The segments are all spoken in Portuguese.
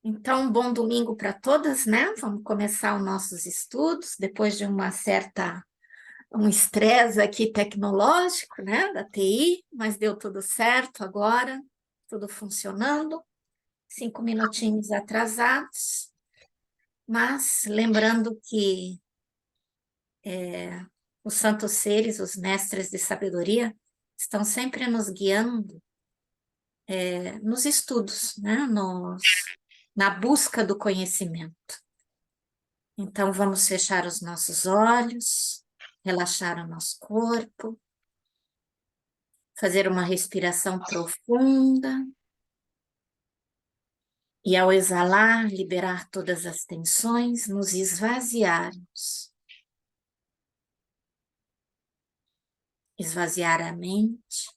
Então, bom domingo para todas, né? Vamos começar os nossos estudos depois de um estresse aqui tecnológico, né, da TI, mas deu tudo certo agora, tudo funcionando. 5 minutinhos atrasados, mas lembrando que os santos seres, os mestres de sabedoria, estão sempre nos guiando nos estudos, né, na busca do conhecimento. Então, vamos fechar os nossos olhos, relaxar o nosso corpo, fazer uma respiração profunda e, ao exalar, liberar todas as tensões, nos esvaziarmos. Esvaziar a mente,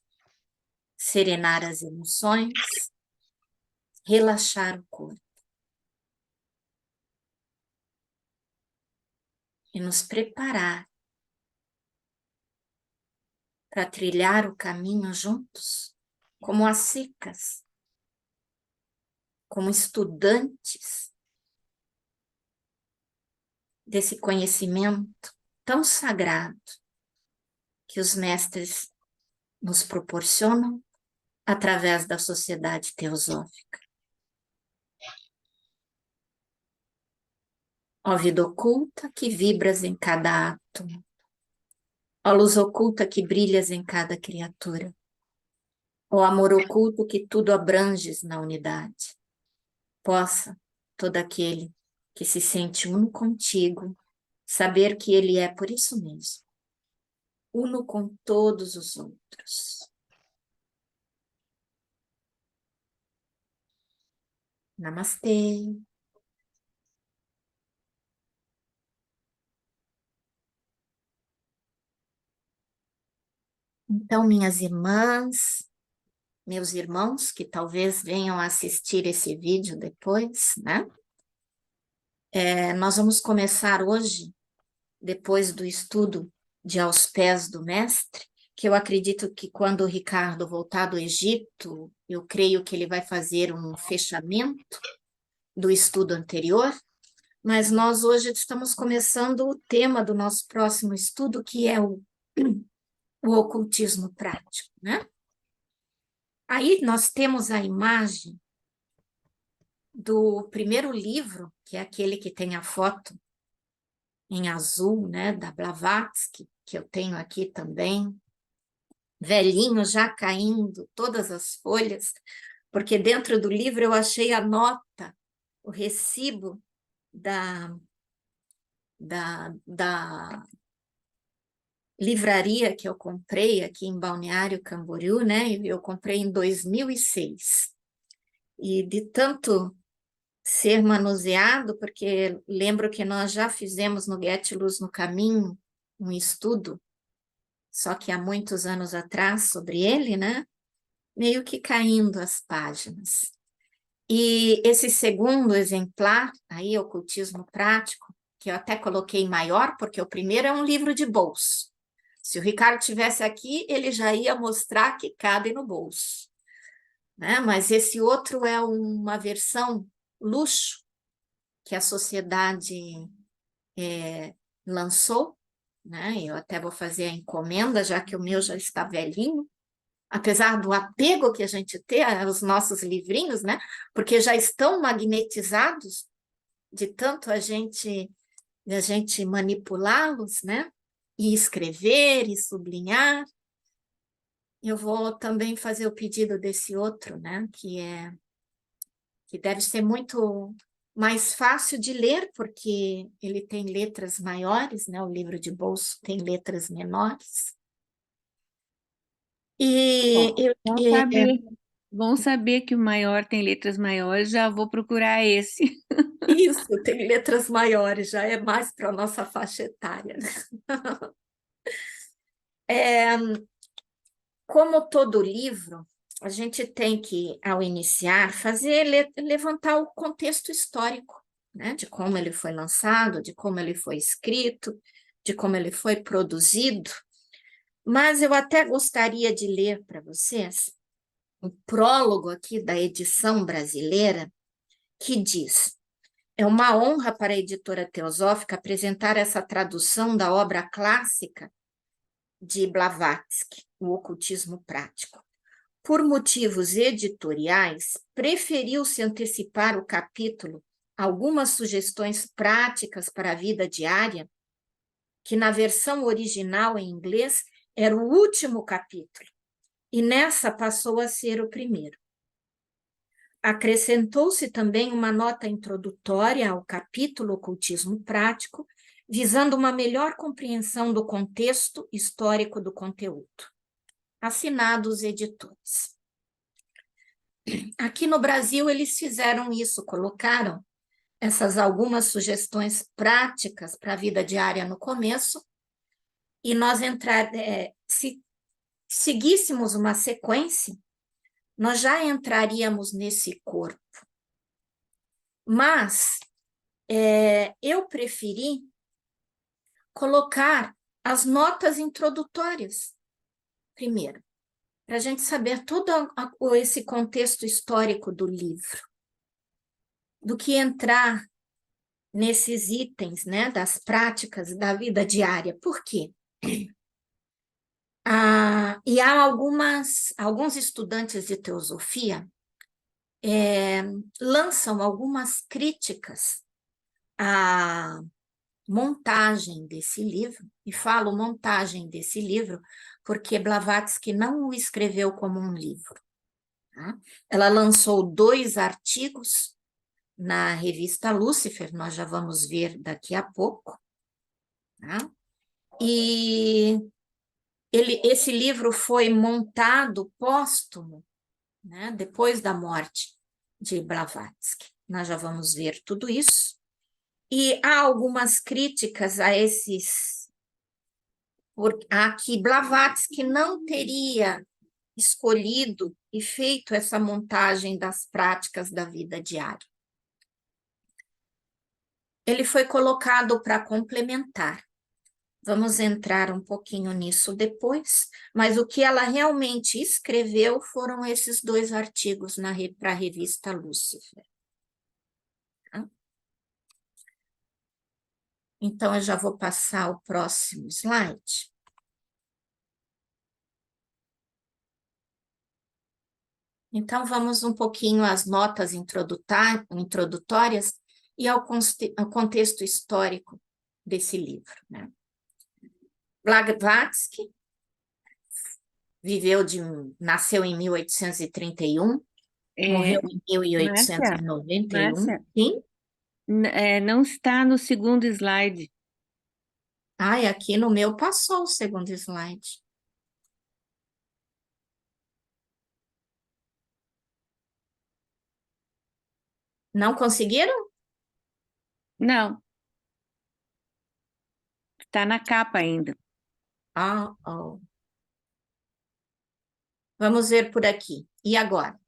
serenar as emoções, relaxar o corpo e nos preparar para trilhar o caminho juntos, como as secas, como estudantes desse conhecimento tão sagrado que os mestres nos proporcionam através da sociedade teosófica. Ó vida oculta que vibras em cada átomo, ó luz oculta que brilhas em cada criatura, ó amor oculto que tudo abranges na unidade, possa todo aquele que se sente uno contigo saber que ele é por isso mesmo, uno com todos os outros. Namastê. Então, minhas irmãs, meus irmãos, que talvez venham assistir esse vídeo depois, né? Nós vamos começar hoje, depois do estudo de Aos Pés do Mestre, que eu acredito que quando o Ricardo voltar do Egito, eu creio que ele vai fazer um fechamento do estudo anterior, mas nós hoje estamos começando o tema do nosso próximo estudo, que é o ocultismo prático, né? Aí nós temos a imagem do primeiro livro, que é aquele que tem a foto em azul, né, da Blavatsky, que eu tenho aqui também, velhinho, já caindo, todas as folhas, porque dentro do livro eu achei a nota, o recibo da livraria que eu comprei aqui em Balneário Camboriú, né? Eu comprei em 2006. E de tanto ser manuseado, porque lembro que nós já fizemos no Get Luz no Caminho um estudo, só que há muitos anos atrás, sobre ele, né? Meio que caindo as páginas. E esse segundo exemplar, aí, Ocultismo Prático, que eu até coloquei maior, porque o primeiro é um livro de bolso. Se o Ricardo tivesse aqui, ele já ia mostrar que cabe no bolso, né? Mas esse outro é uma versão luxo que a sociedade lançou, né? Eu até vou fazer a encomenda, já que o meu já está velhinho, apesar do apego que a gente tem aos nossos livrinhos, né? Porque já estão magnetizados de tanto a gente manipulá-los, né? E escrever e sublinhar. Eu vou também fazer o pedido desse outro, né? Que deve ser muito mais fácil de ler, porque ele tem letras maiores, né? O livro de bolso tem letras menores. E Bom, bom saber que o maior tem letras maiores, já vou procurar esse. isso, tem letras maiores, já é mais para a nossa faixa etária, né? Como todo livro, a gente tem que, ao iniciar, levantar o contexto histórico, né? De como ele foi lançado, de como ele foi escrito, de como ele foi produzido. Mas eu até gostaria de ler para vocês o prólogo aqui da edição brasileira, que diz: é uma honra para a editora Teosófica apresentar essa tradução da obra clássica de Blavatsky, O Ocultismo Prático. Por motivos editoriais, preferiu-se antecipar o capítulo algumas sugestões práticas para a vida diária, que na versão original em inglês era o último capítulo, e nessa passou a ser o primeiro. Acrescentou-se também uma nota introdutória ao capítulo Ocultismo Prático, visando uma melhor compreensão do contexto histórico do conteúdo. Assinado os editores. Aqui no Brasil, eles fizeram isso, colocaram essas algumas sugestões práticas para a vida diária no começo, e nós se seguíssemos uma sequência, nós já entraríamos nesse corpo. Mas eu preferi colocar as notas introdutórias primeiro, para a gente saber todo esse contexto histórico do livro, do que entrar nesses itens, né, das práticas da vida diária. Por quê? E há alguns estudantes de teosofia lançam algumas críticas à montagem desse livro, e falo montagem desse livro porque Blavatsky não o escreveu como um livro. Tá? Ela lançou 2 artigos na revista Lúcifer, nós já vamos ver daqui a pouco, tá? E esse livro foi montado póstumo, né, depois da morte de Blavatsky. Nós já vamos ver tudo isso. E há algumas críticas a que Blavatsky não teria escolhido e feito essa montagem das práticas da vida diária. Ele foi colocado para complementar. Vamos entrar um pouquinho nisso depois, mas o que ela realmente escreveu foram esses 2 artigos para a revista Lúcifer. Tá? Então, eu já vou passar o próximo slide. Então, vamos um pouquinho às notas introdutórias e ao contexto histórico desse livro, né? Blavatsky nasceu em 1831, morreu em Márcia, 1891. Márcia, Sim? não está no segundo slide. Aqui no meu passou o segundo slide. Não conseguiram? Não, está na capa ainda. Oh. Vamos ver por aqui. E agora?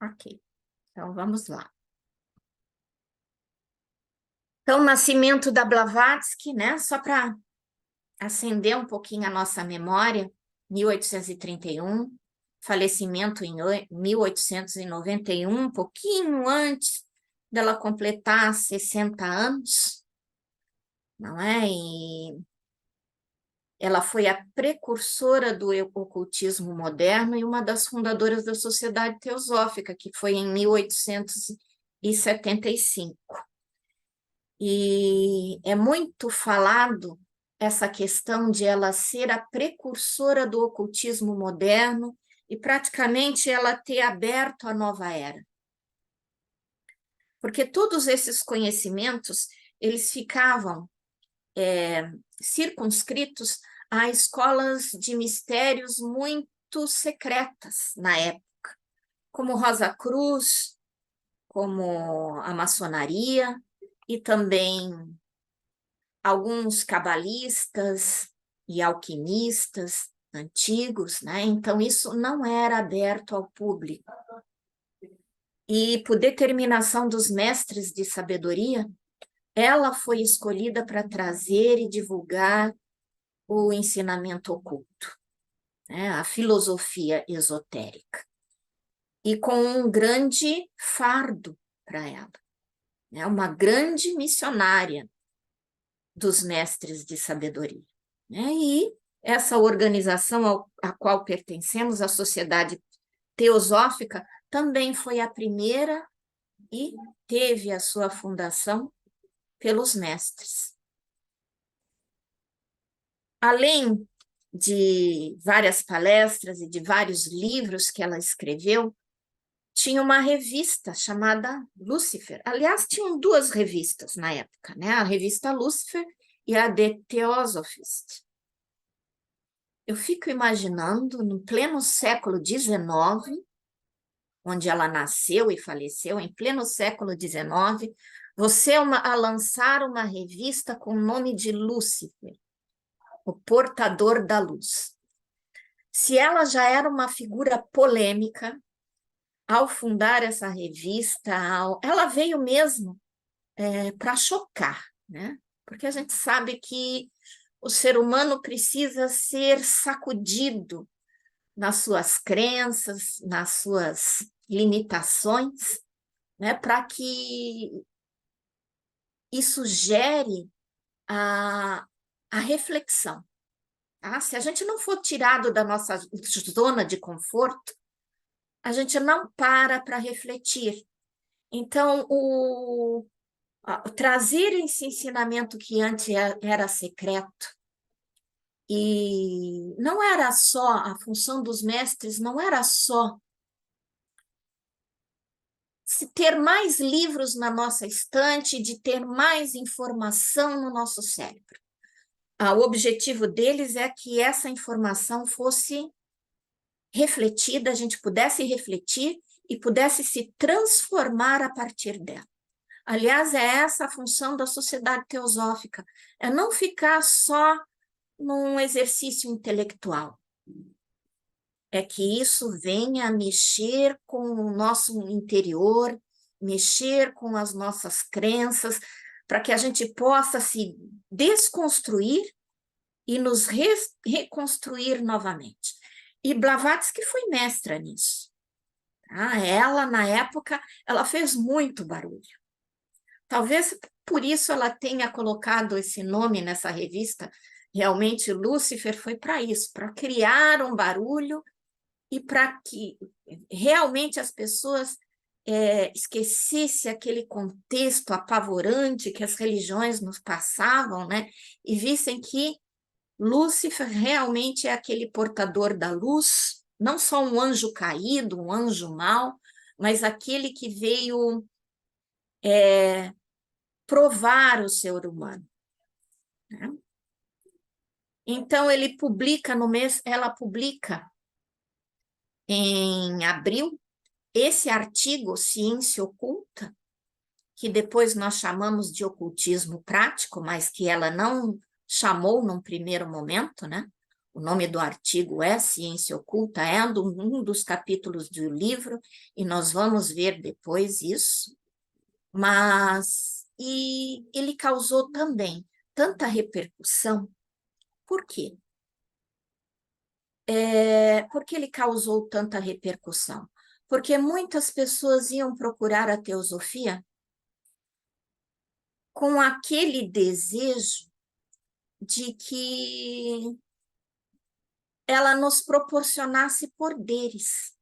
Ok. Então, vamos lá. Então, o nascimento da Blavatsky, né? Só para acender um pouquinho a nossa memória, 1831, falecimento em 1891, um pouquinho antes dela completar 60 anos, não é? E ela foi a precursora do ocultismo moderno e uma das fundadoras da Sociedade Teosófica, que foi em 1875. E é muito falado essa questão de ela ser a precursora do ocultismo moderno e praticamente ela ter aberto a nova era. Porque todos esses conhecimentos, eles ficavam circunscritos a escolas de mistérios muito secretas na época, como Rosa Cruz, como a maçonaria e também alguns cabalistas e alquimistas antigos, né? Então, isso não era aberto ao público. E, por determinação dos mestres de sabedoria, ela foi escolhida para trazer e divulgar o ensinamento oculto, né? A filosofia esotérica. e com um grande fardo para ela, né? Uma grande missionária dos mestres de sabedoria, né? E essa organização à qual pertencemos, a Sociedade Teosófica, também foi a primeira e teve a sua fundação pelos mestres. Além de várias palestras e de vários livros que ela escreveu, tinha uma revista chamada Lúcifer. Aliás, tinham duas revistas na época, né? A revista Lúcifer e a The Theosophist. Eu fico imaginando, no pleno século XIX, onde ela nasceu e faleceu, em pleno século XIX, você a lançar uma revista com o nome de Lúcifer, o portador da luz. Se ela já era uma figura polêmica, ao fundar essa revista, ela veio mesmo para chocar, né? Porque a gente sabe que o ser humano precisa ser sacudido nas suas crenças, nas suas limitações, né? Para que isso gere a, a reflexão. Tá? Se a gente não for tirado da nossa zona de conforto, a gente não para refletir. Então, trazer esse ensinamento que antes era secreto, e não era só, a função dos mestres não era só se ter mais livros na nossa estante, de ter mais informação no nosso cérebro. O objetivo deles é que essa informação fosse refletida, a gente pudesse refletir e pudesse se transformar a partir dela. Aliás, é essa a função da Sociedade Teosófica, é não ficar só num exercício intelectual, é que isso venha a mexer com o nosso interior, mexer com as nossas crenças, para que a gente possa se desconstruir e nos reconstruir novamente. E Blavatsky foi mestra nisso. Tá? Ela, na época, ela fez muito barulho. Talvez por isso ela tenha colocado esse nome nessa revista. Realmente, Lúcifer foi para isso, para criar um barulho e para que realmente as pessoas esquecessem aquele contexto apavorante que as religiões nos passavam, né? E vissem que Lúcifer realmente é aquele portador da luz, não só um anjo caído, um anjo mau, mas aquele que veio provar o ser humano, né? Então ele publica no mês, ela publica em abril esse artigo Ciência Oculta, que depois nós chamamos de ocultismo prático, mas que ela não chamou num primeiro momento, né? O nome do artigo é Ciência Oculta, é um dos capítulos do livro, e nós vamos ver depois isso. E ele causou também tanta repercussão. Por quê? Por que ele causou tanta repercussão? Porque muitas pessoas iam procurar a teosofia com aquele desejo de que ela nos proporcionasse poderes.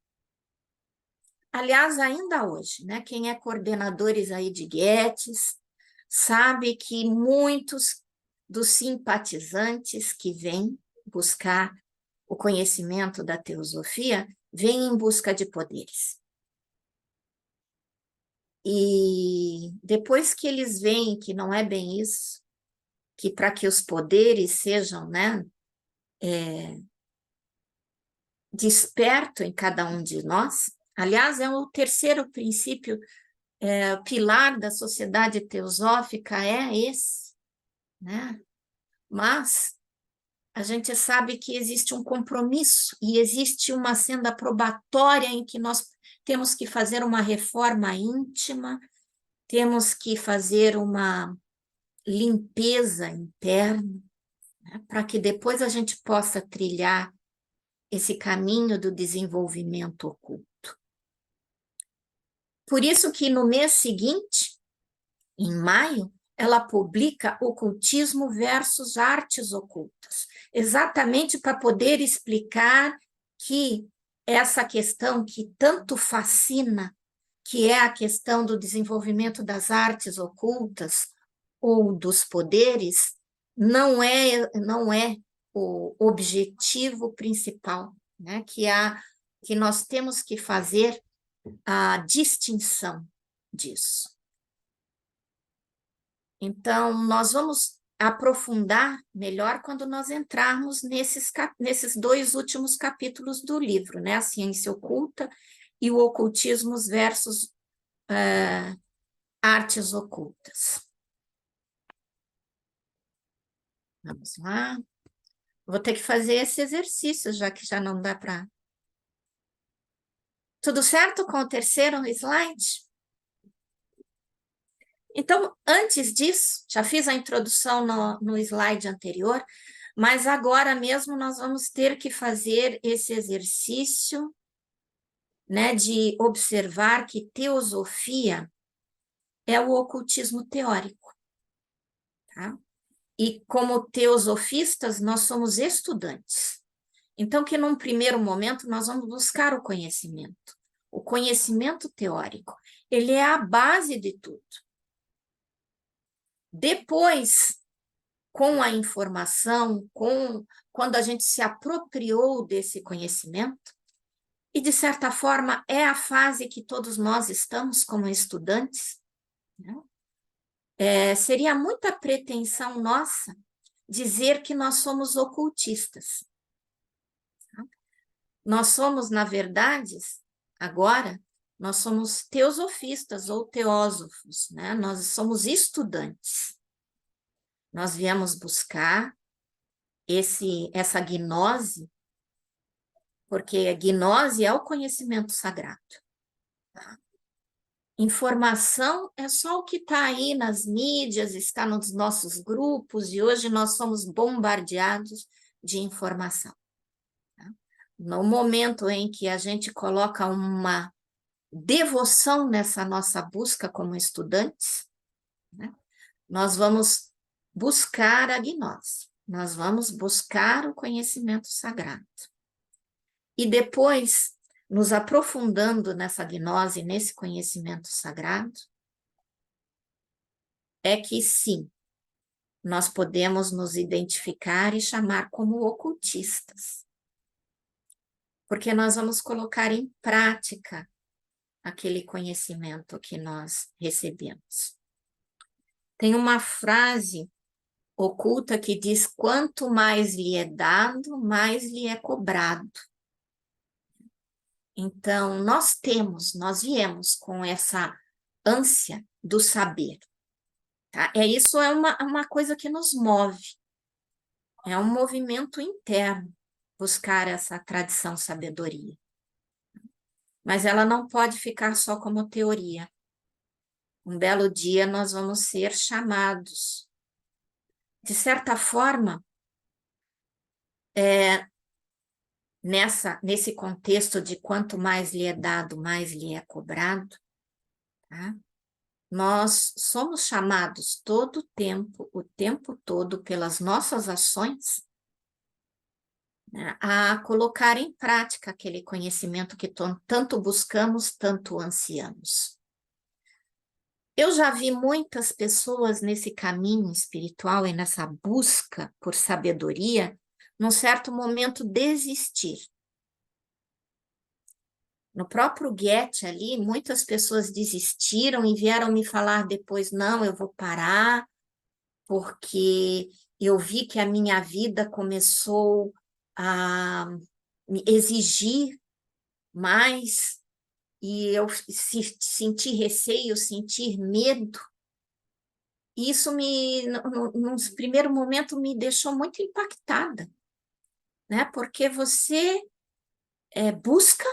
Aliás, ainda hoje, né? Quem é coordenadores aí de Guedes sabe que muitos dos simpatizantes que vêm buscar o conhecimento da teosofia vêm em busca de poderes. E depois que eles veem que não é bem isso, que para que os poderes sejam, né, desperto em cada um de nós, aliás, é o terceiro princípio, pilar da sociedade teosófica é esse, né? Mas a gente sabe que existe um compromisso e existe uma senda probatória em que nós temos que fazer uma reforma íntima, temos que fazer uma limpeza interna, né, para que depois a gente possa trilhar esse caminho do desenvolvimento oculto. Por isso que no mês seguinte, em maio, ela publica Ocultismo versus Artes Ocultas, exatamente para poder explicar que essa questão que tanto fascina, que é a questão do desenvolvimento das artes ocultas ou dos poderes, não é o objetivo principal, né? Que nós temos que fazer a distinção disso. Então, nós vamos aprofundar melhor quando nós entrarmos nesses 2 últimos capítulos do livro, né? A ciência oculta e o ocultismo versus artes ocultas. Vamos lá. Vou ter que fazer esse exercício, já que já não dá para... Tudo certo com o terceiro slide? Então, antes disso, já fiz a introdução no slide anterior, mas agora mesmo nós vamos ter que fazer esse exercício, né, de observar que teosofia é o ocultismo teórico, tá? E como teosofistas, nós somos estudantes. Então, que num primeiro momento nós vamos buscar o conhecimento teórico. Ele é a base de tudo. Depois, com a informação, quando a gente se apropriou desse conhecimento, e de certa forma é a fase que todos nós estamos como estudantes, né? Seria muita pretensão nossa dizer que nós somos ocultistas. Tá? Nós somos, na verdade, agora, nós somos teosofistas ou teósofos, né? Nós somos estudantes. Nós viemos buscar essa gnose, porque a gnose é o conhecimento sagrado. Tá? Informação é só o que está aí nas mídias, está nos nossos grupos, e hoje nós somos bombardeados de informação. Tá? No momento em que a gente coloca uma devoção nessa nossa busca como estudantes, né, nós vamos buscar a gnose, nós vamos buscar o conhecimento sagrado. E depois, nos aprofundando nessa gnose, nesse conhecimento sagrado, é que sim, nós podemos nos identificar e chamar como ocultistas. Porque nós vamos colocar em prática aquele conhecimento que nós recebemos. Tem uma frase oculta que diz: quanto mais lhe é dado, mais lhe é cobrado. Então, nós viemos com essa ânsia do saber. Tá? Isso é uma coisa que nos move. É um movimento interno, buscar essa tradição sabedoria. Mas ela não pode ficar só como teoria. Um belo dia nós vamos ser chamados. De certa forma, nesse contexto de quanto mais lhe é dado, mais lhe é cobrado, tá? Nós somos chamados todo o tempo todo, pelas nossas ações, né, a colocar em prática aquele conhecimento que tanto buscamos, tanto ansiamos. Eu já vi muitas pessoas nesse caminho espiritual e nessa busca por sabedoria, num certo momento desistir. No próprio Goethe ali, muitas pessoas desistiram e vieram me falar depois: não, eu vou parar, porque eu vi que a minha vida começou a me exigir mais, e eu senti receio, senti medo. Isso num primeiro momento, me deixou muito impactada, né? Porque você busca,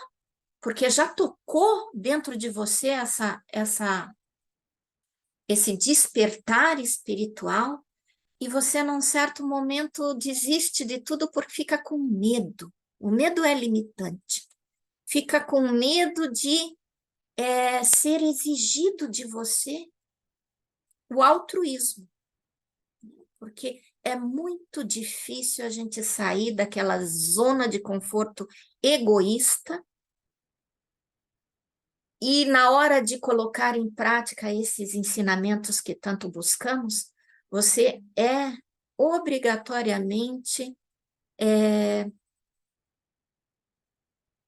porque já tocou dentro de você esse despertar espiritual, e você, num certo momento, desiste de tudo porque fica com medo. O medo é limitante. Fica com medo de ser exigido de você o altruísmo, porque é muito difícil a gente sair daquela zona de conforto egoísta e, na hora de colocar em prática esses ensinamentos que tanto buscamos, você obrigatoriamente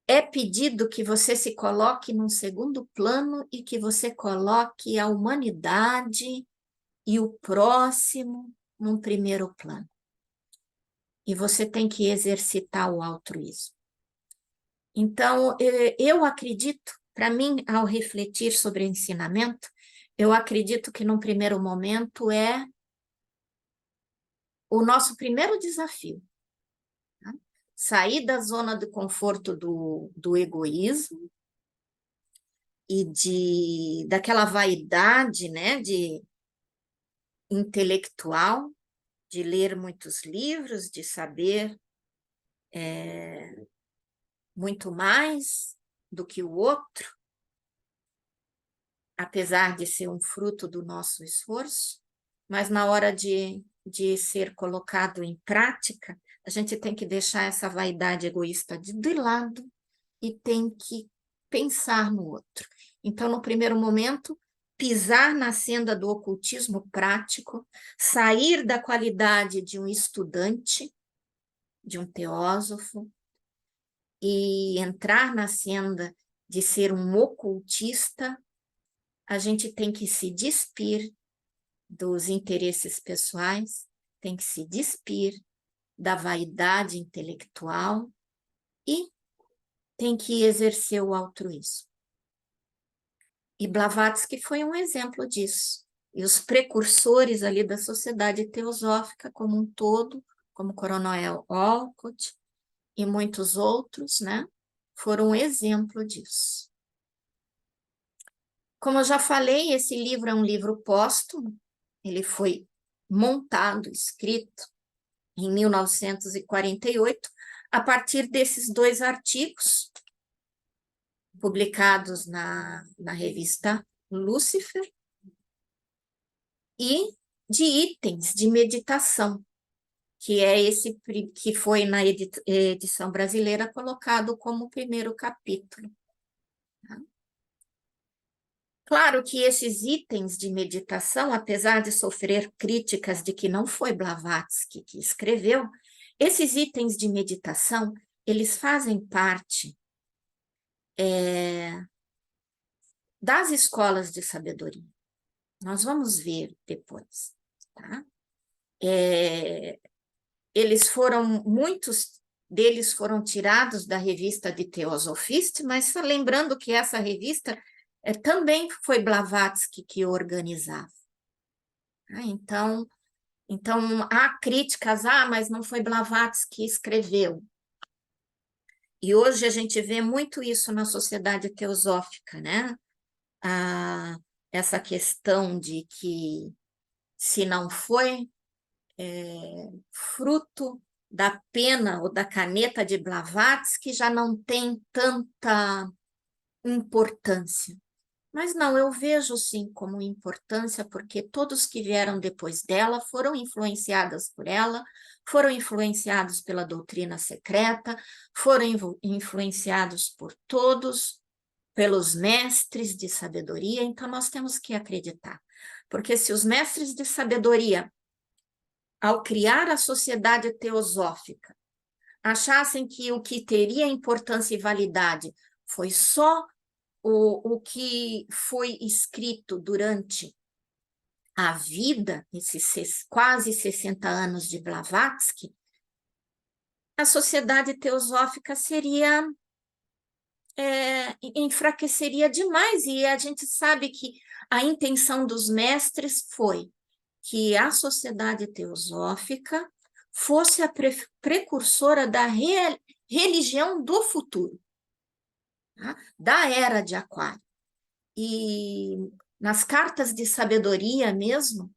é pedido que você se coloque num segundo plano e que você coloque a humanidade e o próximo num primeiro plano. E você tem que exercitar o altruísmo. Então, eu acredito, para mim, ao refletir sobre ensinamento, eu acredito que, num primeiro momento, é o nosso primeiro desafio. Tá? Sair da zona de conforto do egoísmo e daquela vaidade, né, de intelectual, de ler muitos livros, de saber muito mais do que o outro, apesar de ser um fruto do nosso esforço, mas na hora de ser colocado em prática, a gente tem que deixar essa vaidade egoísta de lado e tem que pensar no outro. Então, no primeiro momento, pisar na senda do ocultismo prático, sair da qualidade de um estudante, de um teósofo, e entrar na senda de ser um ocultista, a gente tem que se despir dos interesses pessoais, tem que se despir da vaidade intelectual e tem que exercer o altruísmo. E Blavatsky foi um exemplo disso. E os precursores ali da sociedade teosófica como um todo, como Coronel Olcott e muitos outros, né, foram um exemplo disso. Como eu já falei, esse livro é um livro póstumo, ele foi montado, escrito em 1948, a partir desses 2 artigos publicados na revista Lúcifer e de itens de meditação, que é esse que foi na edição brasileira colocado como o primeiro capítulo. Tá? Claro que esses itens de meditação, apesar de sofrer críticas de que não foi Blavatsky que escreveu, esses itens de meditação, eles fazem parte das escolas de sabedoria. Nós vamos ver depois, tá? Muitos deles foram tirados da revista de Theosophist, mas lembrando que essa revista também foi Blavatsky que organizava. Tá? Então, há críticas, mas não foi Blavatsky que escreveu. E hoje a gente vê muito isso na sociedade teosófica, né? Essa questão de que se não foi fruto da pena ou da caneta de Blavatsky, já não tem tanta importância. Mas não, eu vejo sim como importância, porque todos que vieram depois dela foram influenciados por ela, foram influenciados pela doutrina secreta, foram influenciados por todos, pelos mestres de sabedoria, então nós temos que acreditar. Porque se os mestres de sabedoria, ao criar a sociedade teosófica, achassem que o que teria importância e validade foi só o que foi escrito durante a vida, esses quase 60 anos de Blavatsky, a sociedade teosófica enfraqueceria demais, e a gente sabe que a intenção dos mestres foi que a sociedade teosófica fosse a precursora da religião do futuro, tá? Da era de Aquário. E nas cartas de sabedoria mesmo,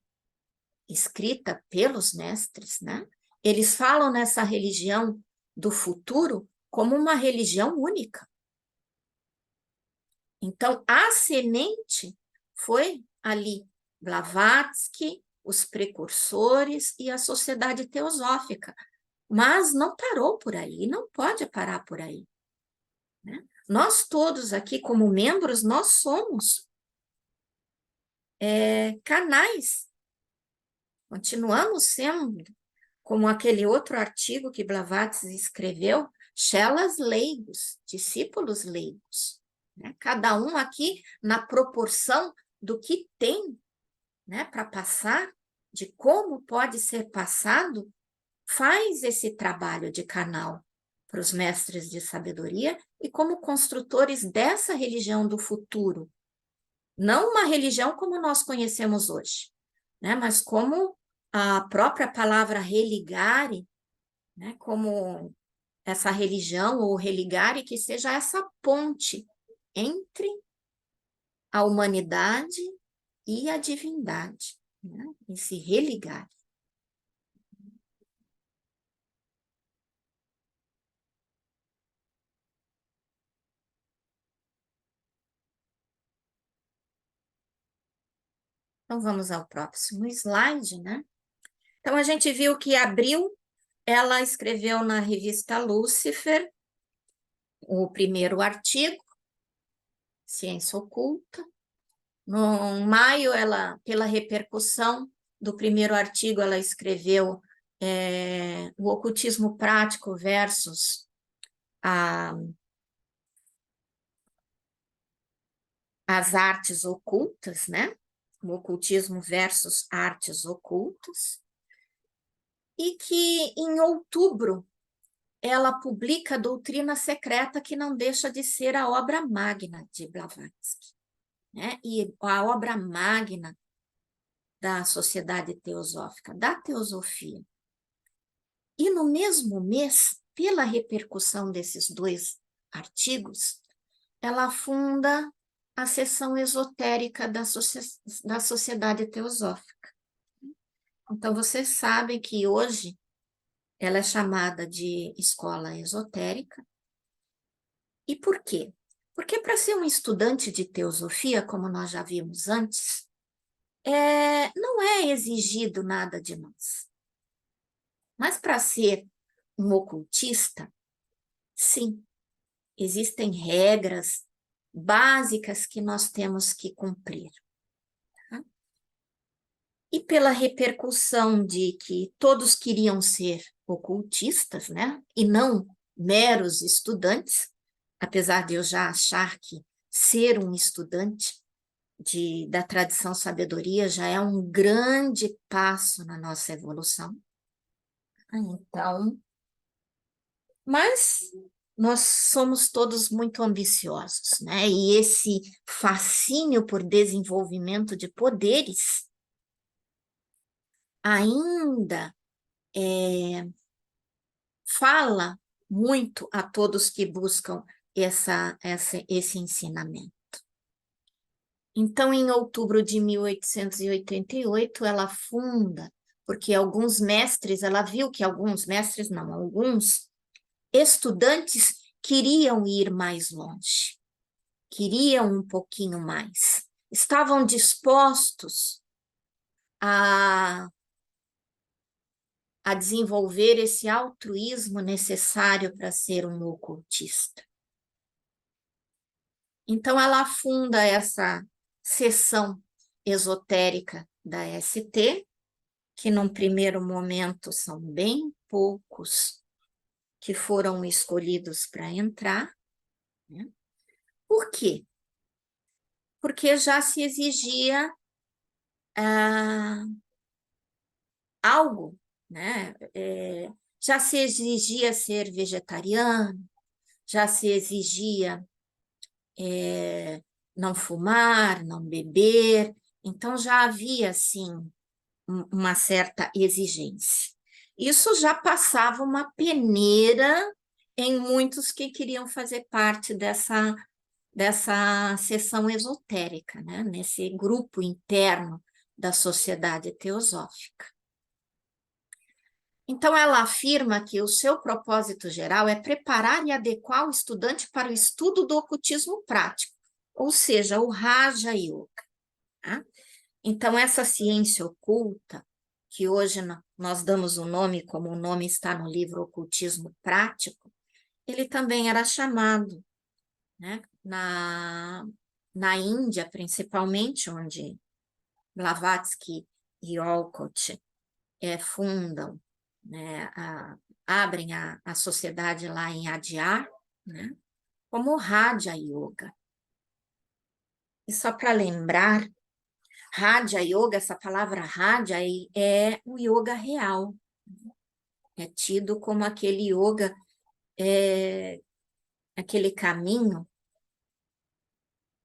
escrita pelos mestres, né? Eles falam nessa religião do futuro como uma religião única. Então, a semente foi ali, Blavatsky, os precursores e a Sociedade Teosófica. Mas não parou por aí, não pode parar por aí, né? Nós todos aqui, como membros, nós somos canais, continuamos sendo, como aquele outro artigo que Blavatsky escreveu, chelas leigos, discípulos leigos, né? Cada um aqui na proporção do que tem, né, para passar, de como pode ser passado, faz esse trabalho de canal para os mestres de sabedoria e como construtores dessa religião do futuro. Não uma religião como nós conhecemos hoje, né? Mas como a própria palavra religare, né? Como essa religião ou religare que seja essa ponte entre a humanidade e a divindade, né? Esse religare. Então, vamos ao próximo slide, né? Então, a gente viu que Abril, ela escreveu na revista Lúcifer o primeiro artigo, Ciência Oculta. No maio, ela, pela repercussão do primeiro artigo, ela escreveu o ocultismo prático versus as artes ocultas, né? O ocultismo versus artes ocultas. E que em outubro ela publica a Doutrina Secreta, que não deixa de ser a obra magna de Blavatsky, né? E a obra magna da Sociedade Teosófica, da Teosofia. E no mesmo mês, pela repercussão desses dois artigos, ela funda a seção esotérica da Sociedade Teosófica. Então, vocês sabem que hoje ela é chamada de escola esotérica. E por quê? Porque para ser um estudante de teosofia, como nós já vimos antes, não é exigido nada de nós. Mas para ser um ocultista, sim, existem regras básicas que nós temos que cumprir. Tá? E pela repercussão de que todos queriam ser ocultistas, né? E não meros estudantes, apesar de eu já achar que ser um estudante da tradição sabedoria já é um grande passo na nossa evolução. Então, mas nós somos todos muito ambiciosos, né? E esse fascínio por desenvolvimento de poderes ainda fala muito a todos que buscam esse ensinamento. Então, em outubro de 1888, ela funda, porque alguns mestres, ela viu que alguns mestres, não, alguns estudantes queriam ir mais longe, queriam um pouquinho mais, estavam dispostos a desenvolver esse altruísmo necessário para ser um ocultista. Então, ela funda essa seção esotérica da ST, que num primeiro momento são bem poucos que foram escolhidos para entrar, né? Por quê? Porque já se exigia algo, né? Já se exigia ser vegetariano, já se exigia não fumar, não beber, então já havia, assim, uma certa exigência. Isso já passava uma peneira em muitos que queriam fazer parte dessa seção esotérica, né? Nesse grupo interno da Sociedade Teosófica. Então, ela afirma que o seu propósito geral é preparar e adequar o estudante para o estudo do ocultismo prático, ou seja, o Raja Yoga. Tá? Então, essa ciência oculta, que hoje nós damos o nome, como o nome está no livro Ocultismo Prático, ele também era chamado, né? Na Índia, principalmente, onde Blavatsky e Olcott fundam, né? Abrem a sociedade lá em Adyar, né? Como Raja Yoga. E só para lembrar, Raja Yoga, essa palavra Raja é o yoga real. É tido como aquele yoga, aquele caminho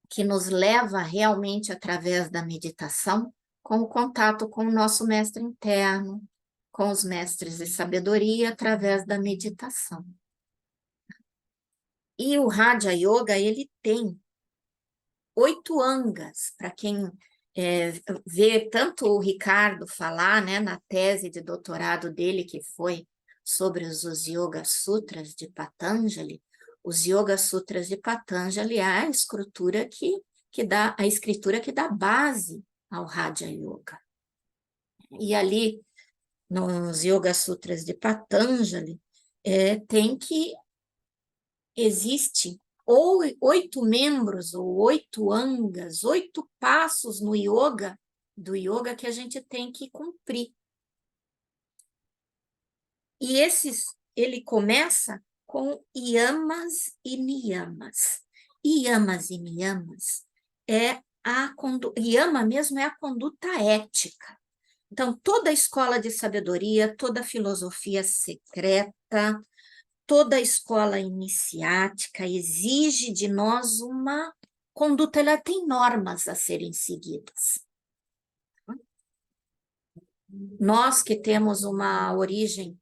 que nos leva realmente através da meditação, com o contato com o nosso mestre interno, com os mestres de sabedoria através da meditação. E o Raja Yoga, ele tem 8 angas, para quem vê tanto o Ricardo falar, né, na tese de doutorado dele, que foi sobre os Yoga Sutras de Patanjali. Os Yoga Sutras de Patanjali é a escritura que dá base ao Raja Yoga. E ali, nos Yoga Sutras de Patanjali, tem que existe ou 8 membros, ou 8 angas, 8 passos no yoga, do yoga que a gente tem que cumprir. E ele começa com yamas e niyamas. Yamas e niyamas yama mesmo é a conduta ética. Então, toda a escola de sabedoria, toda a filosofia secreta, toda a escola iniciática exige de nós uma conduta, ela tem normas a serem seguidas. Nós que temos uma origem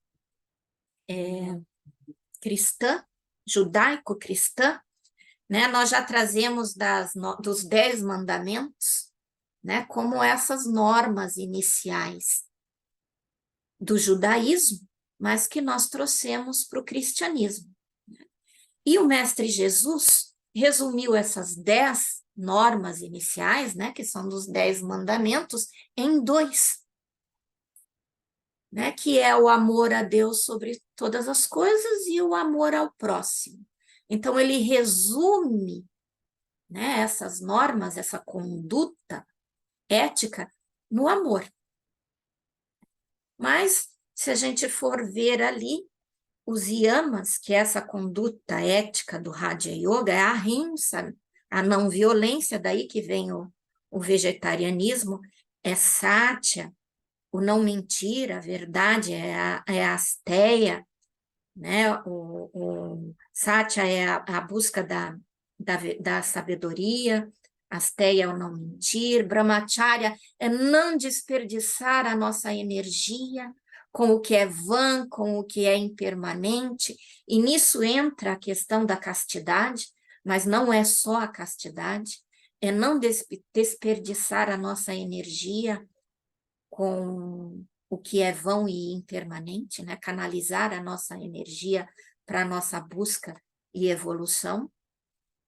cristã, judaico-cristã, né, nós já trazemos dos 10 mandamentos, né, como essas normas iniciais do judaísmo, mas que nós trouxemos para o cristianismo. E o Mestre Jesus resumiu essas 10 normas iniciais, né, que são dos 10 mandamentos, em 2, né, que é o amor a Deus sobre todas as coisas e o amor ao próximo. Então, ele resume, né, essas normas, essa conduta ética no amor. Mas, se a gente for ver ali, os yamas, que é essa conduta ética do Raja Yoga, é a ahimsa, a não violência, daí que vem o vegetarianismo, é satya, o não mentir, a verdade, é a asteia, né? O satya é a busca da sabedoria, asteia é o não mentir, brahmacharya é não desperdiçar a nossa energia com o que é vã, com o que é impermanente, e nisso entra a questão da castidade, mas não é só a castidade, é não desperdiçar a nossa energia com o que é vão e impermanente, né? Canalizar a nossa energia para a nossa busca e evolução,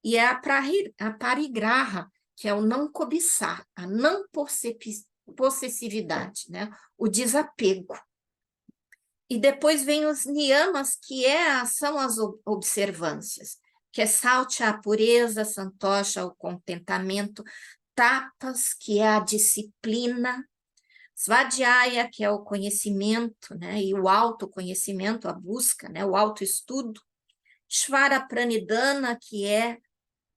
e é a parigraha, que é o não cobiçar, a não possessividade, né? O desapego. E depois vem os niyamas, que são as observâncias, que é saucha, a pureza, santosha, o contentamento, tapas, que é a disciplina, svadhyaya, que é o conhecimento, né, e o autoconhecimento, a busca, né, o autoestudo, shvara pranidhana, que é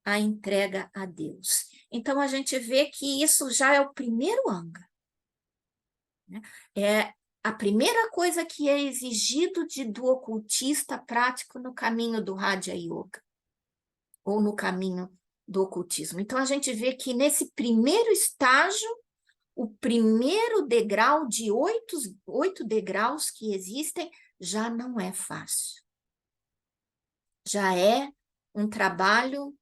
a entrega a Deus. Então, a gente vê que isso já é o primeiro anga, né? É a primeira coisa que é exigido do ocultista prático no caminho do Raja Yoga, ou no caminho do ocultismo. Então, a gente vê que nesse primeiro estágio, o primeiro degrau de 8 degraus que existem já não é fácil. Já é um trabalho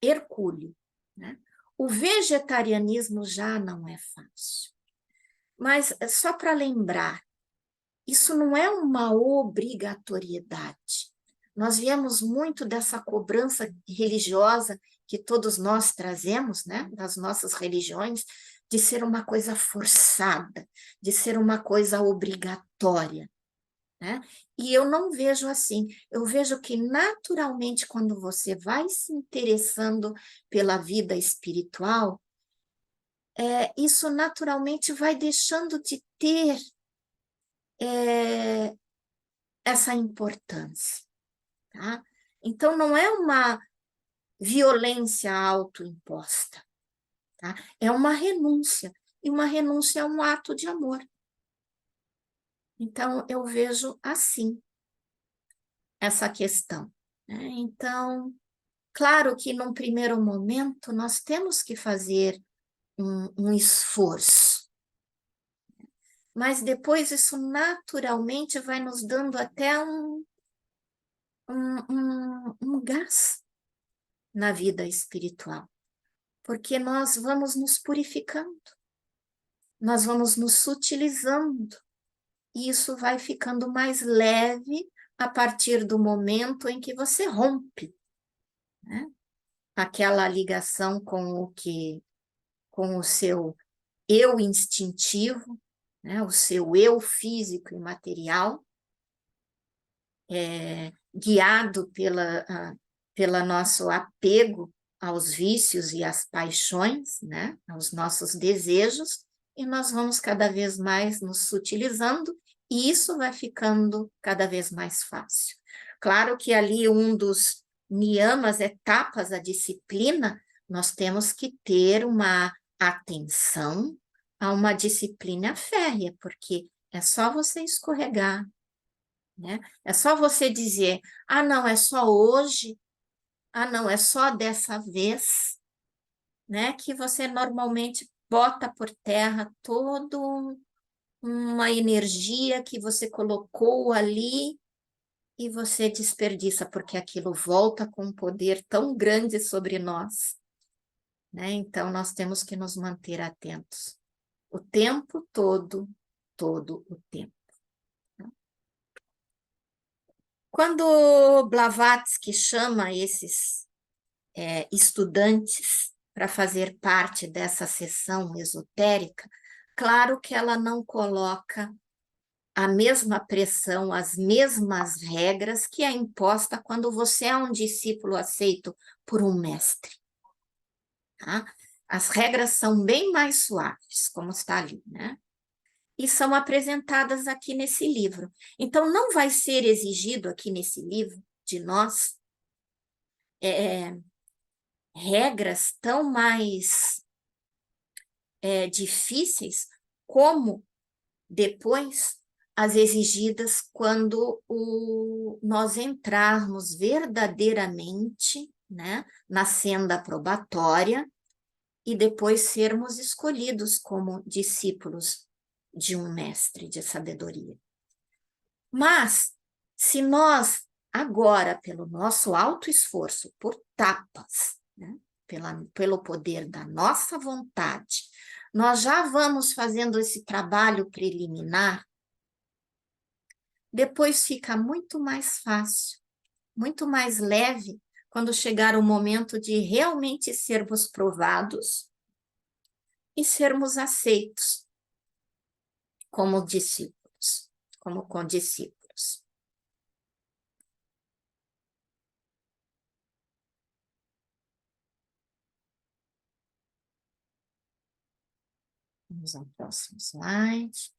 hercúleo, né? O vegetarianismo já não é fácil. Mas, só para lembrar, isso não é uma obrigatoriedade. Nós viemos muito dessa cobrança religiosa que todos nós trazemos, né, das nossas religiões, de ser uma coisa forçada, de ser uma coisa obrigatória, né? E eu não vejo assim. Eu vejo que naturalmente, quando você vai se interessando pela vida espiritual, isso naturalmente vai deixando de ter é, essa importância, tá? Então, não é uma violência autoimposta, tá? É uma renúncia, e uma renúncia é um ato de amor. Então, eu vejo assim essa questão, né? Então, claro que num primeiro momento nós temos que fazer um esforço, mas depois isso naturalmente vai nos dando até um gás na vida espiritual, porque nós vamos nos purificando, nós vamos nos sutilizando, e isso vai ficando mais leve a partir do momento em que você rompe, né? Aquela ligação com o seu eu instintivo, né? O seu eu físico e material, guiado pela nosso apego aos vícios e às paixões, né? Aos nossos desejos, e nós vamos cada vez mais nos sutilizando, e isso vai ficando cada vez mais fácil. Claro que ali um dos niyamas, etapas da disciplina, nós temos que ter uma atenção a uma disciplina férrea, porque é só você escorregar, né? É só você dizer, ah, não, é só hoje, ah, não, é só dessa vez, né? Que você normalmente bota por terra toda uma energia que você colocou ali e você desperdiça, porque aquilo volta com um poder tão grande sobre nós, né? Então, nós temos que nos manter atentos o tempo todo, todo o tempo. Quando Blavatsky chama esses estudantes para fazer parte dessa sessão esotérica, claro que ela não coloca a mesma pressão, as mesmas regras que é imposta quando você é um discípulo aceito por um mestre, tá? As regras são bem mais suaves, como está ali, né? E são apresentadas aqui nesse livro. Então, não vai ser exigido aqui nesse livro de nós regras tão mais difíceis como depois as exigidas quando nós entrarmos verdadeiramente, né, na senda probatória e depois sermos escolhidos como discípulos de um mestre de sabedoria. Mas, se nós, agora, pelo nosso alto esforço, por tapas, né, pelo poder da nossa vontade, nós já vamos fazendo esse trabalho preliminar, depois fica muito mais fácil, muito mais leve, quando chegar o momento de realmente sermos provados e sermos aceitos como discípulos, como condiscípulos. Vamos ao próximo slide.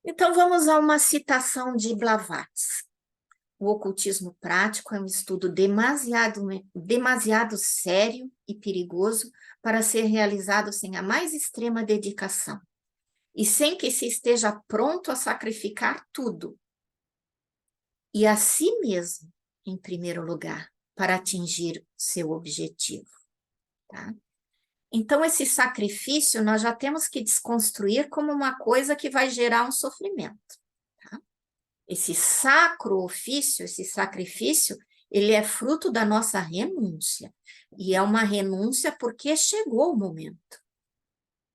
Então, vamos a uma citação de Blavatsky. O ocultismo prático é um estudo demasiado sério e perigoso para ser realizado sem a mais extrema dedicação e sem que se esteja pronto a sacrificar tudo e a si mesmo, em primeiro lugar, para atingir seu objetivo, tá? Então, esse sacrifício nós já temos que desconstruir como uma coisa que vai gerar um sofrimento, tá? Esse sacro ofício, esse sacrifício, ele é fruto da nossa renúncia. E é uma renúncia porque chegou o momento.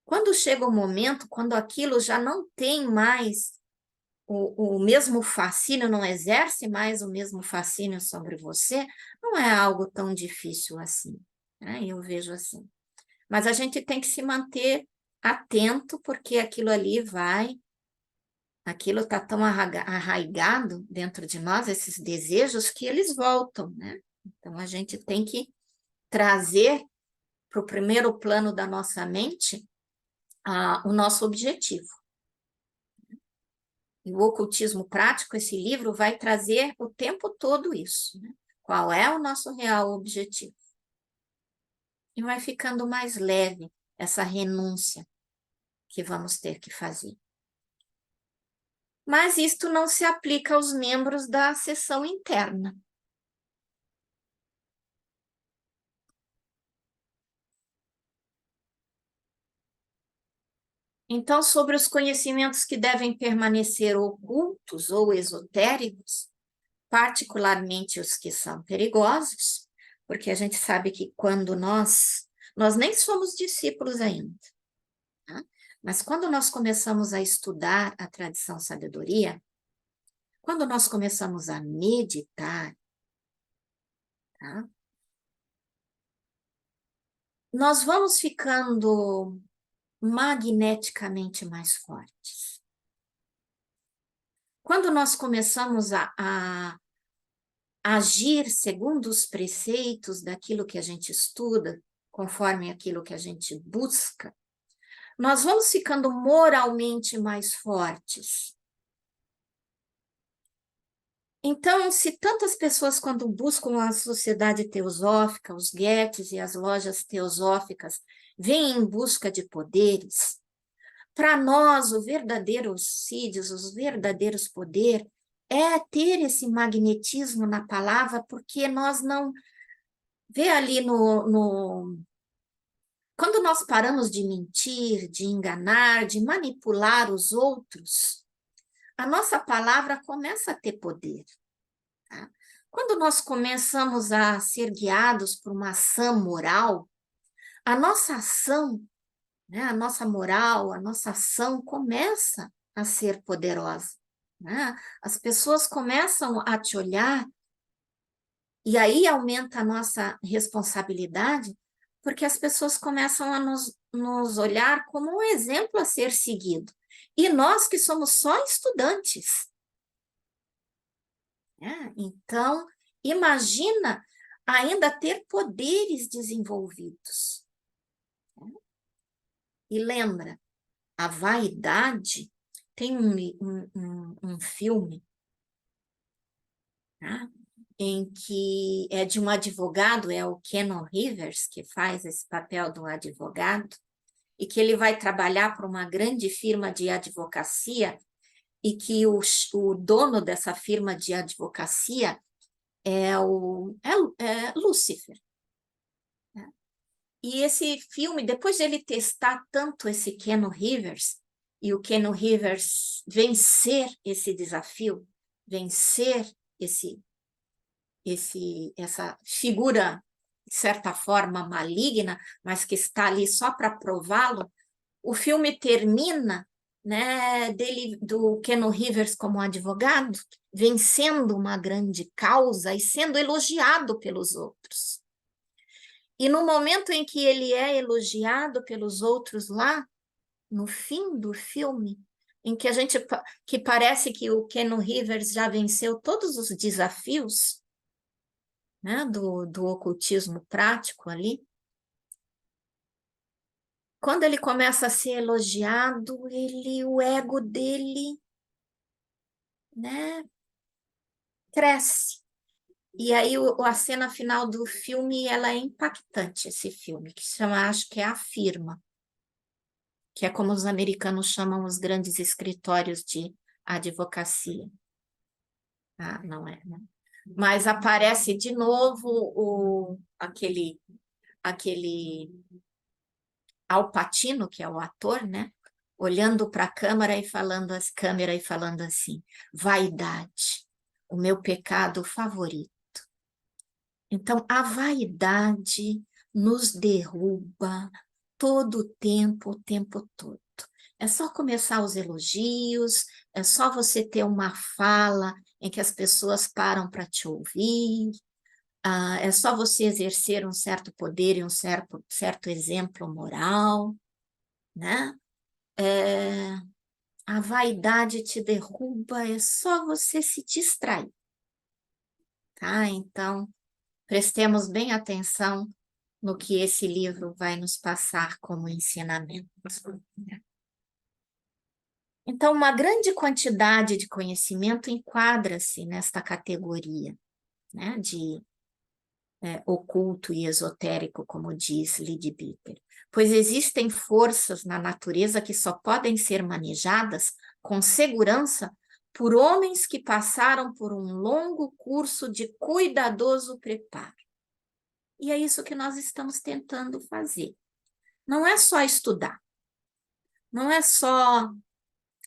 Quando chega o momento, quando aquilo já não tem mais o mesmo fascínio, não exerce mais o mesmo fascínio sobre você, não é algo tão difícil assim, né? Eu vejo assim. Mas a gente tem que se manter atento, porque aquilo está tão arraigado dentro de nós, esses desejos, que eles voltam, né? Então a gente tem que trazer para o primeiro plano da nossa mente o nosso objetivo. E o Ocultismo Prático, esse livro, vai trazer o tempo todo isso, né? Qual é o nosso real objetivo? E vai ficando mais leve essa renúncia que vamos ter que fazer. Mas isto não se aplica aos membros da seção interna. Então, sobre os conhecimentos que devem permanecer ocultos ou esotéricos, particularmente os que são perigosos, porque a gente sabe que quando nós nem somos discípulos ainda, tá? Mas quando nós começamos a estudar a tradição sabedoria, quando nós começamos a meditar, tá? Nós vamos ficando magneticamente mais fortes. Quando nós começamos a agir segundo os preceitos daquilo que a gente estuda, conforme aquilo que a gente busca, nós vamos ficando moralmente mais fortes. Então, se tantas pessoas, quando buscam a sociedade teosófica, os guetes e as lojas teosóficas, vêm em busca de poderes, para nós, o verdadeiro sídios, os verdadeiros poderes, é ter esse magnetismo na palavra, porque nós não... Vê ali quando nós paramos de mentir, de enganar, de manipular os outros, a nossa palavra começa a ter poder. Tá? Quando nós começamos a ser guiados por uma ação moral, a nossa ação, né, a nossa moral, a nossa ação começa a ser poderosa. Né? As pessoas começam a te olhar e aí aumenta a nossa responsabilidade, porque as pessoas começam a nos olhar como um exemplo a ser seguido. E nós que somos só estudantes, né? Então, imagina ainda ter poderes desenvolvidos. Né? E lembra, a vaidade tem um filme, tá? Em que é de um advogado, é o Keanu Rivers que faz esse papel do advogado, e que ele vai trabalhar para uma grande firma de advocacia, e que o dono dessa firma de advocacia é Lúcifer. Né? E esse filme, depois de ele testar tanto esse Keanu Rivers, e o Keanu Rivers vencer esse desafio, vencer essa figura, de certa forma, maligna, mas que está ali só para prová-lo, o filme termina, né, do Keanu Rivers como advogado, vencendo uma grande causa e sendo elogiado pelos outros. E no momento em que ele é elogiado pelos outros lá, no fim do filme, em que que parece que o Keanu Rivers já venceu todos os desafios, né, do ocultismo prático ali, quando ele começa a ser elogiado, o ego dele, né, cresce. E aí a cena final do filme, ela é impactante, esse filme, que se chama, acho que é A Firma, que é como os americanos chamam os grandes escritórios de advocacia. Ah, não é, né? Mas aparece de novo aquele Al Pacino, que é o ator, né? Olhando para a câmera e falando assim: vaidade, o meu pecado favorito. Então, a vaidade nos derruba todo o tempo todo. É só começar os elogios, é só você ter uma fala em que as pessoas param para te ouvir, é só você exercer um certo poder e um certo exemplo moral, né? É, a vaidade te derruba, é só você se distrair, tá? Então, prestemos bem atenção no que esse livro vai nos passar como ensinamento. Então, uma grande quantidade de conhecimento enquadra-se nesta categoria, né, de oculto e esotérico, como diz Leadbeater, pois existem forças na natureza que só podem ser manejadas com segurança por homens que passaram por um longo curso de cuidadoso preparo. E é isso que nós estamos tentando fazer. Não é só estudar, não é só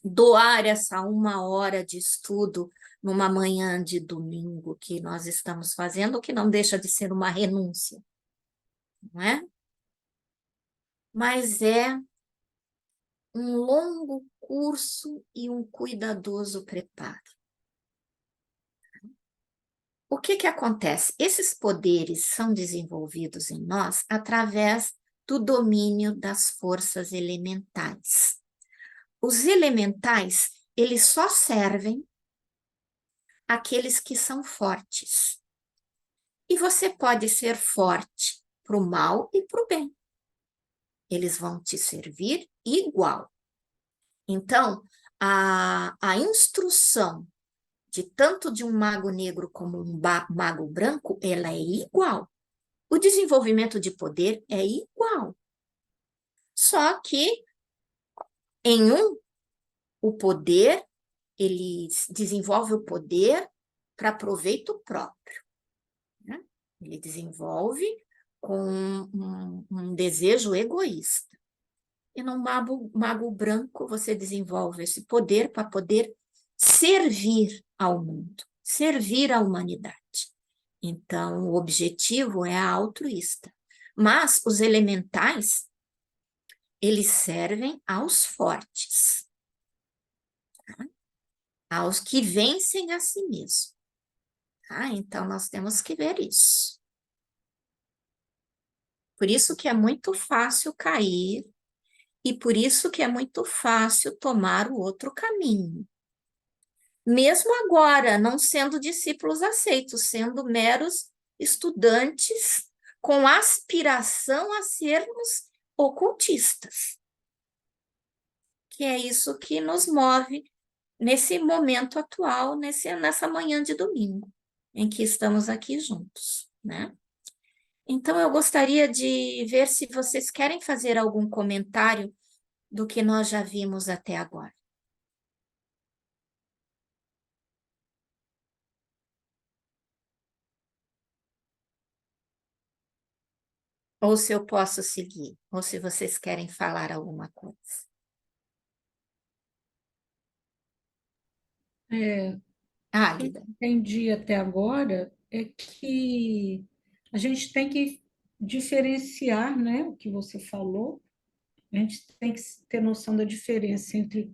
doar essa 1 hora de estudo numa manhã de domingo que nós estamos fazendo, que não deixa de ser uma renúncia, não é? Mas é um longo curso e um cuidadoso preparo. O que que acontece? Esses poderes são desenvolvidos em nós através do domínio das forças elementais. Os elementais, eles só servem àqueles que são fortes. E você pode ser forte para o mal e para o bem. Eles vão te servir igual. Então, a instrução de tanto de um mago negro como um mago branco, ela é igual. O desenvolvimento de poder é igual. Só que em um, o poder, ele desenvolve o poder para proveito próprio, né? Ele desenvolve com um desejo egoísta. E no mago branco, você desenvolve esse poder para poder servir ao mundo, servir à humanidade. Então, o objetivo é altruísta. Mas os elementais, eles servem aos fortes, tá? Aos que vencem a si mesmos. Tá? Então, nós temos que ver isso. Por isso que é muito fácil cair e por isso que é muito fácil tomar o outro caminho. Mesmo agora, não sendo discípulos aceitos, sendo meros estudantes com aspiração a sermos ocultistas. Que é isso que nos move nesse momento atual, nessa manhã de domingo, em que estamos aqui juntos, né? Então, eu gostaria de ver se vocês querem fazer algum comentário do que nós já vimos até agora. Ou se eu posso seguir, ou se vocês querem falar alguma coisa. O que eu Águida. entendi até agora é que a gente tem que diferenciar, né, o que você falou, a gente tem que ter noção da diferença entre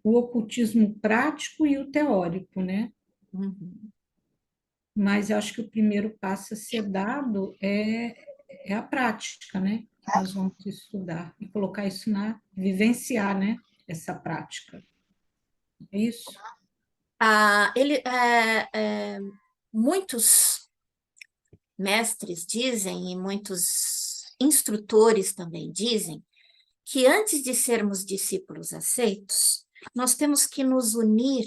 o ocultismo prático e o teórico, né? Uhum. Mas eu acho que o primeiro passo a ser dado é a prática, né? Que nós vamos estudar e colocar isso vivenciar, né? Essa prática. É isso? Muitos mestres dizem, e muitos instrutores também dizem, que antes de sermos discípulos aceitos, nós temos que nos unir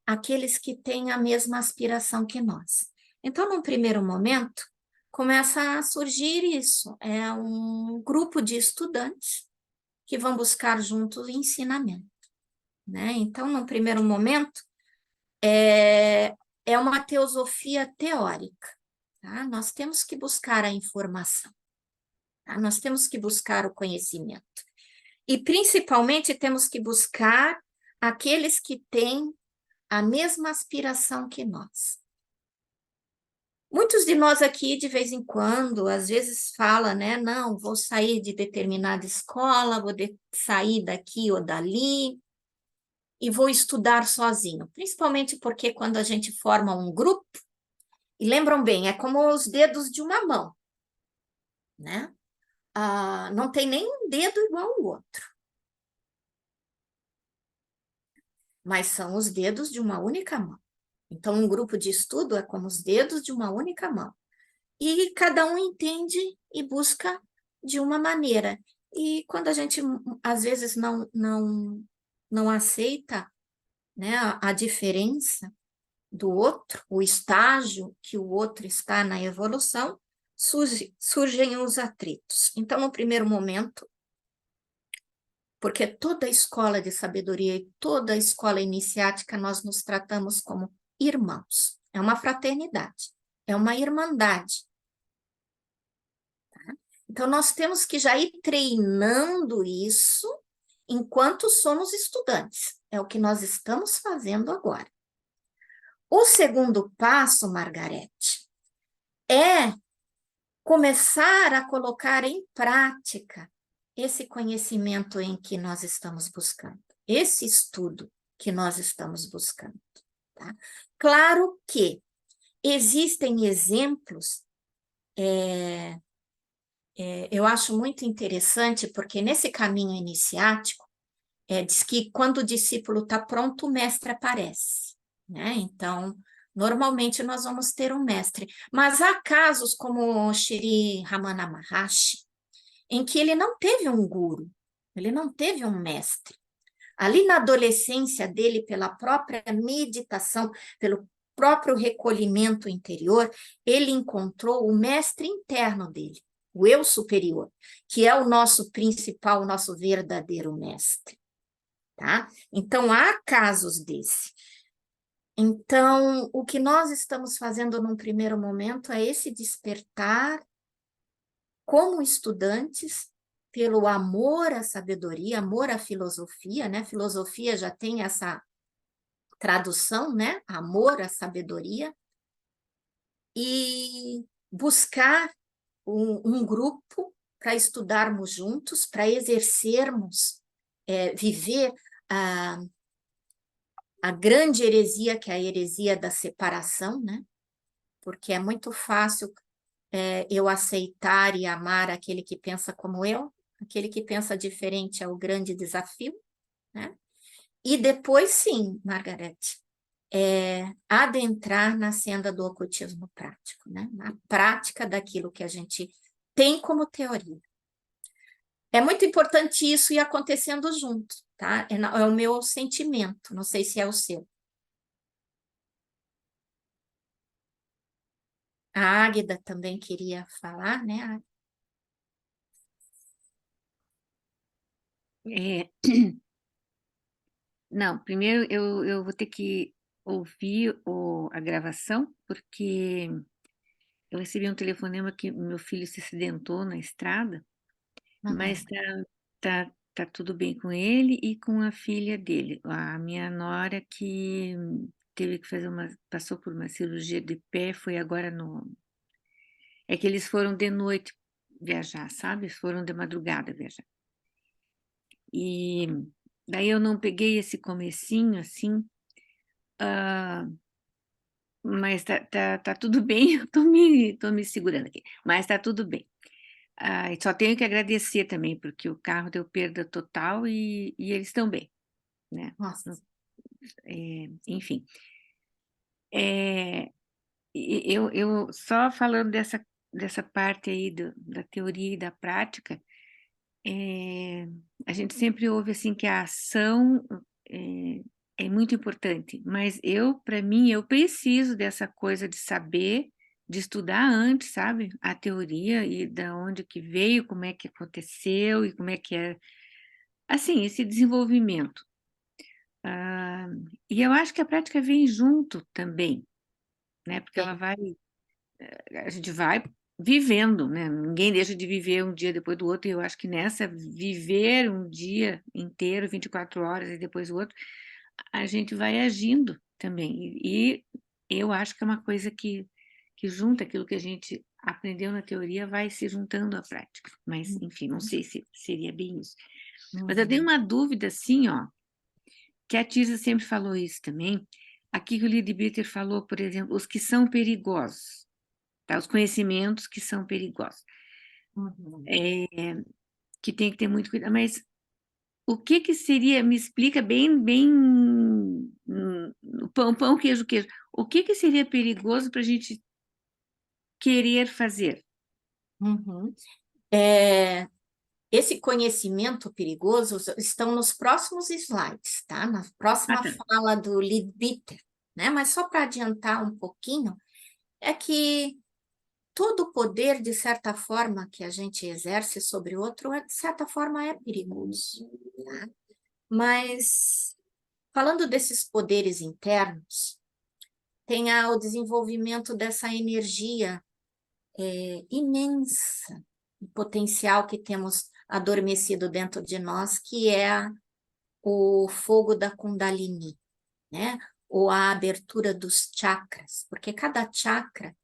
àqueles que têm a mesma aspiração que nós. Então, num primeiro momento, começa a surgir isso. É um grupo de estudantes que vão buscar juntos ensinamento, né? Então, num primeiro momento, é uma teosofia teórica, tá? Nós temos que buscar a informação, tá? Nós temos que buscar o conhecimento. E, principalmente, temos que buscar aqueles que têm a mesma aspiração que nós. Muitos de nós aqui, de vez em quando, às vezes fala, né? Não, vou sair de determinada escola, sair daqui ou dali e vou estudar sozinho. Principalmente porque quando a gente forma um grupo, e lembram bem, é como os dedos de uma mão, né? Não tem nenhum dedo igual ao outro, mas são os dedos de uma única mão. Então, um grupo de estudo é como os dedos de uma única mão. E cada um entende e busca de uma maneira. E quando a gente, às vezes, não aceita, né, a diferença do outro, o estágio que o outro está na evolução, surgem os atritos. Então, no primeiro momento, porque toda escola de sabedoria e toda escola iniciática nós nos tratamos como irmãos. É uma fraternidade, é uma irmandade. Então, nós temos que já ir treinando isso enquanto somos estudantes. É o que nós estamos fazendo agora. O segundo passo, Margarete, é começar a colocar em prática esse conhecimento em que nós estamos buscando, esse estudo que nós estamos buscando. Tá? Claro que existem exemplos, eu acho muito interessante, porque nesse caminho iniciático, diz que quando o discípulo está pronto, o mestre aparece, né? Então, normalmente nós vamos ter um mestre, mas há casos como o Shri Ramana Maharshi, em que ele não teve um guru, ele não teve um mestre. Ali na adolescência dele, pela própria meditação, pelo próprio recolhimento interior, ele encontrou o mestre interno dele, o eu superior, que é o nosso principal, o nosso verdadeiro mestre. Tá? Então, há casos desse. Então, o que nós estamos fazendo num primeiro momento é esse despertar como estudantes pelo amor à sabedoria, amor à filosofia, né? Filosofia já tem essa tradução, né? Amor à sabedoria, e buscar um grupo para estudarmos juntos, para exercermos, viver a grande heresia, que é a heresia da separação, né? Porque é muito fácil eu aceitar e amar aquele que pensa como eu, aquele que pensa diferente é o grande desafio, né? E depois, sim, Margarete, adentrar na senda do ocultismo prático, né? Na prática daquilo que a gente tem como teoria. É muito importante isso ir acontecendo junto, tá? É o meu sentimento, não sei se é o seu. A Águida também queria falar, né? É, não, primeiro eu vou ter que ouvir a gravação, porque eu recebi um telefonema que meu filho se acidentou na estrada, mas tá tudo bem com ele e com a filha dele. A minha nora que teve que passou por uma cirurgia de pé, foi agora É que eles foram de noite viajar, sabe? Foram de madrugada viajar. E daí eu não peguei esse comecinho, assim, mas tá tudo bem, eu tô me segurando aqui, mas tá tudo bem. E só tenho que agradecer também, porque o carro deu perda total e eles estão bem, né? Nossa. Enfim. Eu só falando dessa parte aí da teoria e da prática, a gente sempre ouve assim que a ação é muito importante, mas para mim, eu preciso dessa coisa de saber, de estudar antes, sabe? A teoria e da onde que veio, como é que aconteceu e como é que é, assim, esse desenvolvimento. E eu acho que a prática vem junto também, né? Porque a gente vai vivendo, né? Ninguém deixa de viver um dia depois do outro, e eu acho que nessa viver um dia inteiro, 24 horas e depois o outro, a gente vai agindo também. E eu acho que é uma coisa que que junta aquilo que a gente aprendeu na teoria, vai se juntando à prática. Mas, enfim, não sei se seria bem isso. Mas eu tenho uma dúvida, assim, ó, que a Tirza sempre falou isso também. Aqui que o Leadbeater falou, por exemplo, os que são perigosos, tá? Os conhecimentos que são perigosos. Que tem que ter muito cuidado. Mas o que seria, me explica bem, pão, queijo, queijo. O que seria perigoso para a gente querer fazer? Esse conhecimento perigoso estão nos próximos slides, tá? Na próxima tá. fala do Leadbeater, né? Mas só para adiantar um pouquinho, é que todo poder, de certa forma, que a gente exerce sobre outro, de certa forma, é perigoso, tá? Mas, falando desses poderes internos, tem o desenvolvimento dessa energia imensa, o potencial que temos adormecido dentro de nós, que é o fogo da Kundalini, né? Ou a abertura dos chakras, porque cada chakra,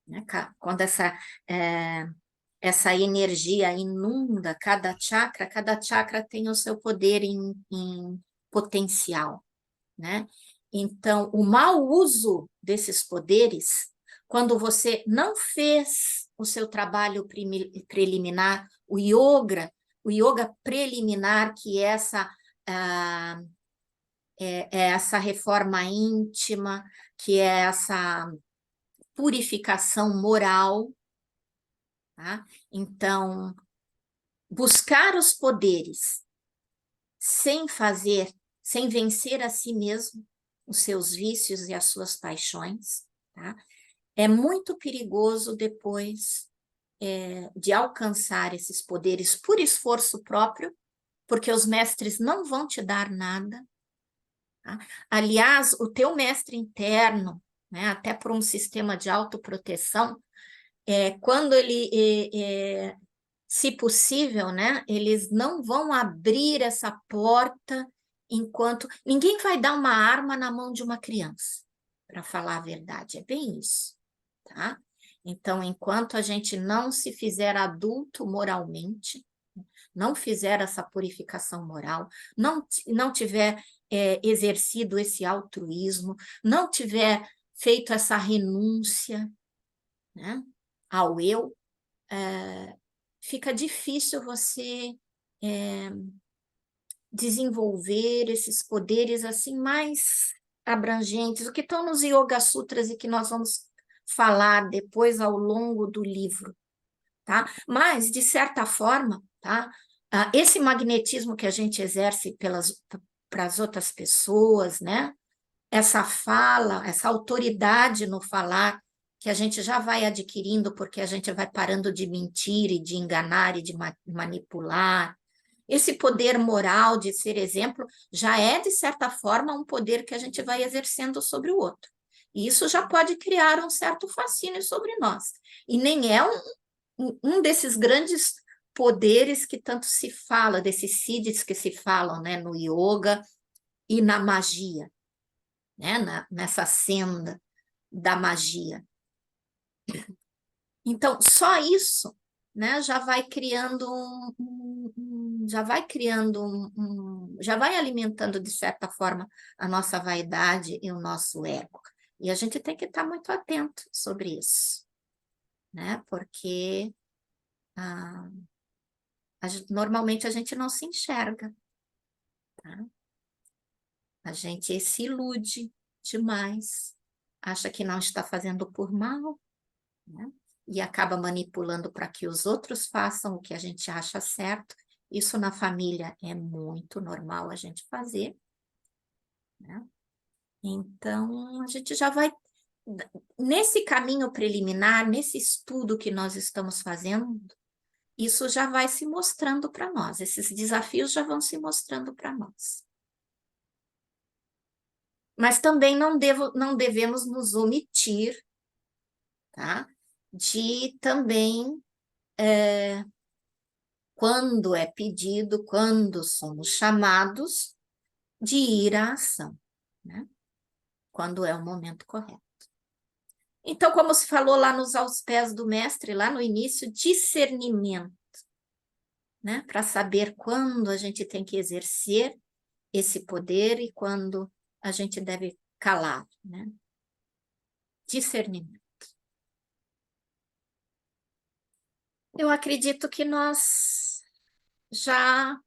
né? Quando essa energia inunda cada chakra tem o seu poder em potencial, né? Então, o mau uso desses poderes, quando você não fez o seu trabalho preliminar, o yoga preliminar, que é essa reforma íntima, que é essa purificação moral, tá? Então, buscar os poderes sem vencer a si mesmo, os seus vícios e as suas paixões, tá? É muito perigoso depois de alcançar esses poderes por esforço próprio, porque os mestres não vão te dar nada, tá? Aliás, o teu mestre interno, né, até por um sistema de autoproteção, quando ele se possível, né, eles não vão abrir essa porta enquanto... Ninguém vai dar uma arma na mão de uma criança, para falar a verdade, é bem isso, tá? Então, enquanto a gente não se fizer adulto moralmente, não fizer essa purificação moral, não tiver exercido esse altruísmo, não tiver feito essa renúncia, né, ao eu, fica difícil você desenvolver esses poderes assim mais abrangentes, o que estão nos Yoga Sutras e que nós vamos falar depois ao longo do livro, tá? Mas, de certa forma, tá? Esse magnetismo que a gente exerce para as outras pessoas, né? Essa fala, essa autoridade no falar, que a gente já vai adquirindo porque a gente vai parando de mentir e de enganar e de manipular. Esse poder moral de ser exemplo já é, de certa forma, um poder que a gente vai exercendo sobre o outro. E isso já pode criar um certo fascínio sobre nós. E nem é um desses grandes poderes que tanto se fala, desses siddhis que se falam, né, no yoga e na magia, né, nessa senda da magia. Então, só isso, né, já vai criando já vai alimentando, de certa forma, a nossa vaidade e o nosso ego. E a gente tem que estar muito atento sobre isso, né, porque normalmente a gente não se enxerga, tá? A gente se ilude demais, acha que não está fazendo por mal, né? E acaba manipulando para que os outros façam o que a gente acha certo. Isso na família é muito normal a gente fazer, né? Então, a gente já vai... Nesse caminho preliminar, nesse estudo que nós estamos fazendo, isso já vai se mostrando para nós, esses desafios já vão se mostrando para nós. Mas também não devemos nos omitir, tá? De também, quando é pedido, quando somos chamados, de ir à ação, né? Quando é o momento correto. Então, como se falou lá nos Aos Pés do Mestre, lá no início, discernimento, né? Para saber quando a gente tem que exercer esse poder e quando a gente deve calar, né? Discernimento. Eu acredito que nós já,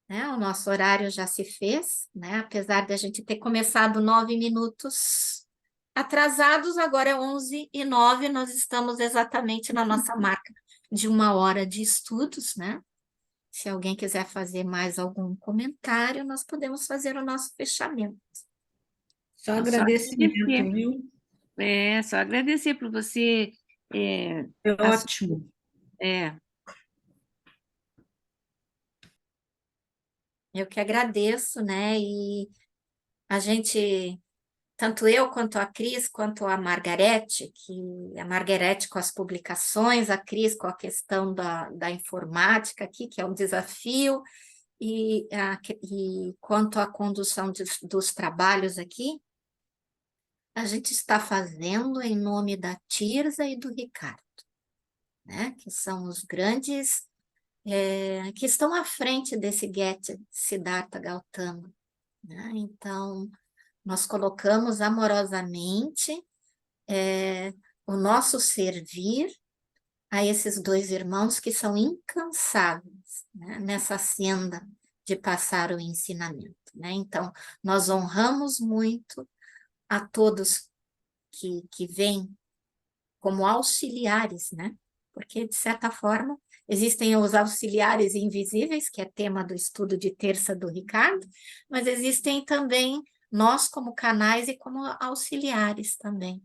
né, o nosso horário já se fez, né? Apesar de a gente ter começado 9 minutos atrasados, agora é 11h09, nós estamos exatamente na nossa marca de 1 hora de estudos, né? Se alguém quiser fazer mais algum comentário, nós podemos fazer o nosso fechamento. Só Só agradecimento, agradecer. viu? Só agradecer por você. É As- ótimo. é, Eu que agradeço, né? E a gente, tanto eu quanto a Cris, quanto a Margarete, que a Margarete com as publicações, a Cris com a questão da informática aqui, que é um desafio, e quanto à condução dos trabalhos aqui, a gente está fazendo em nome da Tirza e do Ricardo, né? Que são os grandes que estão à frente desse Get Siddhartha Gautama, né? Então, nós colocamos amorosamente o nosso servir a esses dois irmãos que são incansáveis, né, nessa senda de passar o ensinamento, né? Então, nós honramos muito a todos que vêm como auxiliares, né? Porque, de certa forma, existem os auxiliares invisíveis, que é tema do estudo de terça do Ricardo, mas existem também nós como canais e como auxiliares também,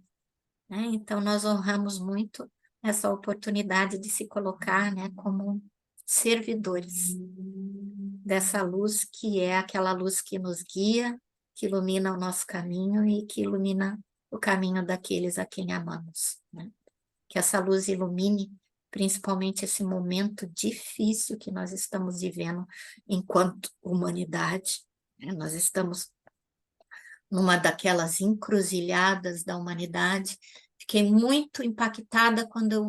né? Então, nós honramos muito essa oportunidade de se colocar, né, como servidores dessa luz que é aquela luz que nos guia, que ilumina o nosso caminho e que ilumina o caminho daqueles a quem amamos, né? Que essa luz ilumine principalmente esse momento difícil que nós estamos vivendo enquanto humanidade, né? Nós estamos numa daquelas encruzilhadas da humanidade. Fiquei muito impactada quando eu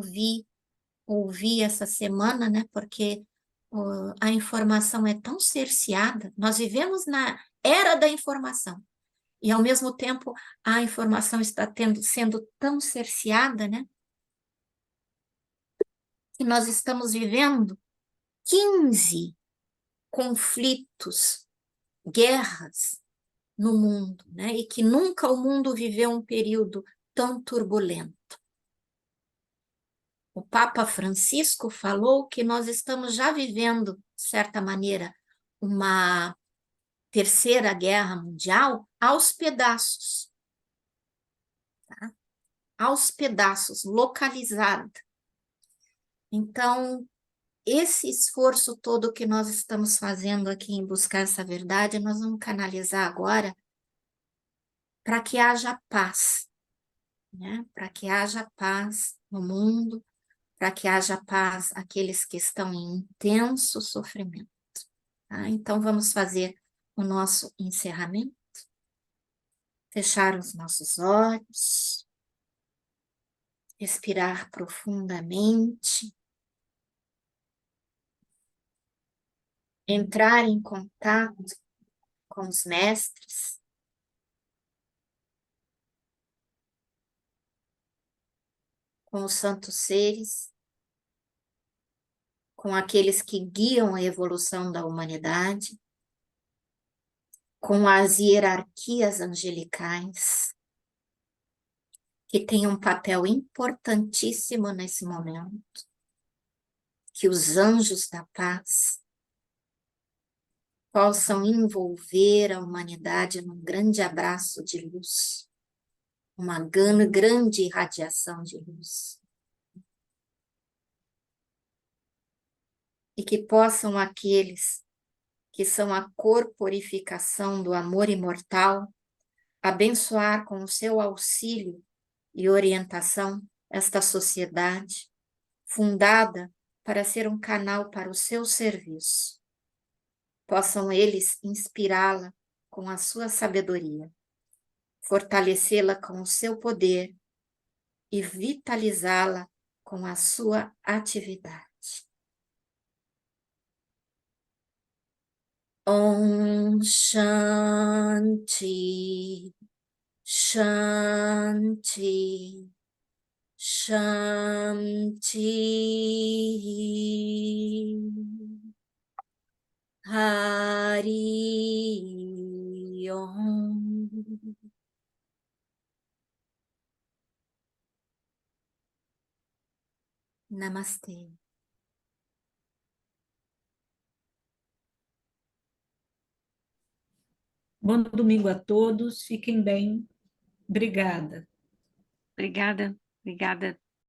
ouvi essa semana, né? Porque a informação é tão cerceada. Nós vivemos na era da informação e, ao mesmo tempo, a informação está sendo tão cerceada, né? Que nós estamos vivendo 15 conflitos, guerras no mundo, né? E que nunca o mundo viveu um período tão turbulento. O Papa Francisco falou que nós estamos já vivendo, de certa maneira, uma terceira guerra mundial aos pedaços, tá? Aos pedaços, localizada. Então, esse esforço todo que nós estamos fazendo aqui em buscar essa verdade, nós vamos canalizar agora para que haja paz, né? Para que haja paz no mundo, para que haja paz aqueles que estão em intenso sofrimento, tá? Então, vamos fazer o nosso encerramento, fechar os nossos olhos, respirar profundamente, entrar em contato com os mestres, com os santos seres, com aqueles que guiam a evolução da humanidade, com as hierarquias angelicais, que têm um papel importantíssimo nesse momento, que os anjos da paz possam envolver a humanidade num grande abraço de luz, uma grande irradiação de luz. E que possam aqueles que são a corporificação do amor imortal abençoar com o seu auxílio e orientação esta sociedade, fundada para ser um canal para o seu serviço. Possam eles inspirá-la com a sua sabedoria, fortalecê-la com o seu poder e vitalizá-la com a sua atividade. Om Shanti, Shanti, Shanti. Hari Om. Namastê. Bom domingo a todos, fiquem bem. Obrigada. Obrigada, obrigada.